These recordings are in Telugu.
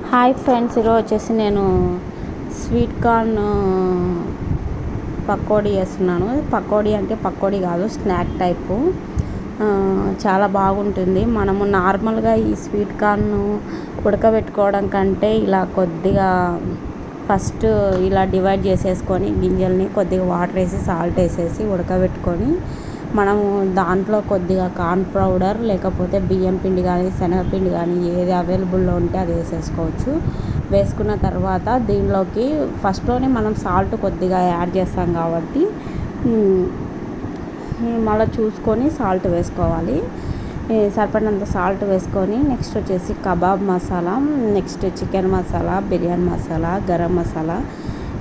హాయ్ ఫ్రెండ్స్, ఈరోజు వచ్చేసి నేను స్వీట్ కార్న్ పకోడీ వేస్తున్నాను. పకోడీ అంటే పకోడీ కాదు, స్నాక్ టైపు. చాలా బాగుంటుంది. మనము నార్మల్గా ఈ స్వీట్ కార్న్ ఉడకబెట్టుకోవడం కంటే ఇలా కొద్దిగా ఫస్ట్ ఇలా డివైడ్ చేసేసుకొని గింజల్ని కొద్దిగా వాటర్ వేసి సాల్ట్ వేసేసి ఉడకబెట్టుకొని మనము దాంట్లో కొద్దిగా కార్న్ పౌడర్ లేకపోతే బియ్యం పిండి కానీ శనగపిండి కానీ ఏది అవైలబుల్లో ఉంటే అది వేసేసుకోవచ్చు. వేసుకున్న తర్వాత దీనిలోకి ఫస్ట్లోనే మనం సాల్ట్ కొద్దిగా యాడ్ చేస్తాం కాబట్టి మళ్ళీ చూసుకొని సాల్ట్ వేసుకోవాలి. సరిపడినంత సాల్ట్ వేసుకొని నెక్స్ట్ వచ్చేసి kebab masala, next chicken masala, biryani masala, garam masala,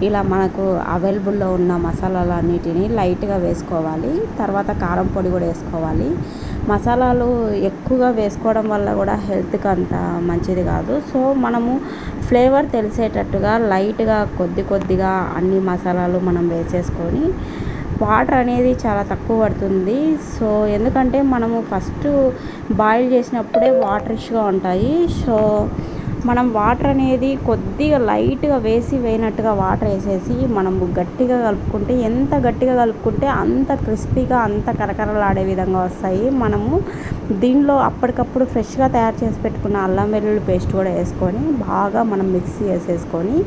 ఇలా మనకు అవైలబుల్లో ఉన్న మసాలాలన్నిటిని లైట్గా వేసుకోవాలి. తర్వాత కారం పొడి కూడా వేసుకోవాలి. మసాలాలు ఎక్కువగా వేసుకోవడం వల్ల కూడా హెల్త్కి అంత మంచిది కాదు. సో మనము ఫ్లేవర్ తెలిసేటట్టుగా లైట్గా కొద్దిగా అన్ని మసాలాలు మనం వేసేసుకొని వాటర్ అనేది చాలా తక్కువ పడుతుంది. సో ఎందుకంటే మనము ఫస్ట్ బాయిల్ చేసినప్పుడే వాటరిష్గా ఉంటాయి. సో మనం వాటర్ అనేది కొద్దిగా లైట్గా వేయనట్టుగా వాటర్ వేసేసి మనము గట్టిగా కలుపుకుంటే, ఎంత గట్టిగా కలుపుకుంటే అంత క్రిస్పీగా అంత కరకరలాడే విధంగా వస్తాయి. మనము దీనిలో అప్పటికప్పుడు ఫ్రెష్గా తయారు చేసి పెట్టుకున్న అల్లం వెల్లుల్లి పేస్ట్ కూడా వేసుకొని బాగా మనం మిక్సీ వేసేసుకొని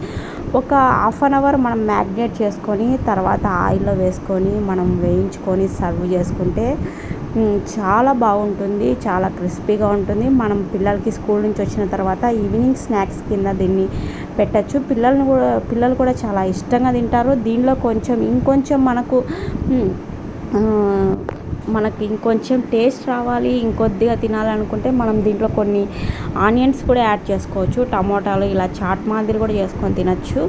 ఒక హాఫ్ అన్ అవర్ మనం మ్యాగ్నేట్ చేసుకొని తర్వాత ఆయిల్లో వేసుకొని మనం వేయించుకొని సర్వ్ చేసుకుంటే చాలా బాగుంటుంది. చాలా క్రిస్పీగా ఉంటుంది. మనం పిల్లలకి స్కూల్ నుంచి వచ్చిన తర్వాత ఈవినింగ్ స్నాక్స్ కింద దీన్ని పెట్టచ్చు. పిల్లలు కూడా చాలా ఇష్టంగా తింటారు. దీనిలో ఇంకొంచెం మనకి ఇంకొంచెం టేస్ట్ రావాలి, ఇంకొద్దిగా తినాలనుకుంటే మనం దీంట్లో కొన్ని ఆనియన్స్ కూడా యాడ్ చేసుకోవచ్చు. టమోటాలు ఇలా చాట్ మాదిరి కూడా చేసుకొని తినచ్చు.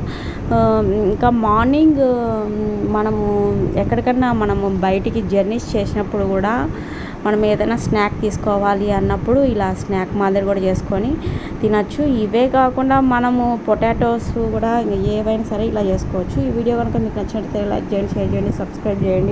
ఇంకా మార్నింగ్ మనము ఎక్కడికన్నా మనము బయటికి జర్నీస్ చేసినప్పుడు కూడా మనం ఏదైనా స్నాక్ తీసుకోవాలి అన్నప్పుడు ఇలా స్నాక్ మాదిరి కూడా చేసుకొని తినచ్చు. ఇవే కాకుండా మనము పొటాటోస్ కూడా ఏవైనా సరే ఇలా చేసుకోవచ్చు. ఈ వీడియో కనుక మీకు నచ్చినట్లయితే లైక్ చేయండి, షేర్ చేయండి, సబ్స్క్రైబ్ చేయండి.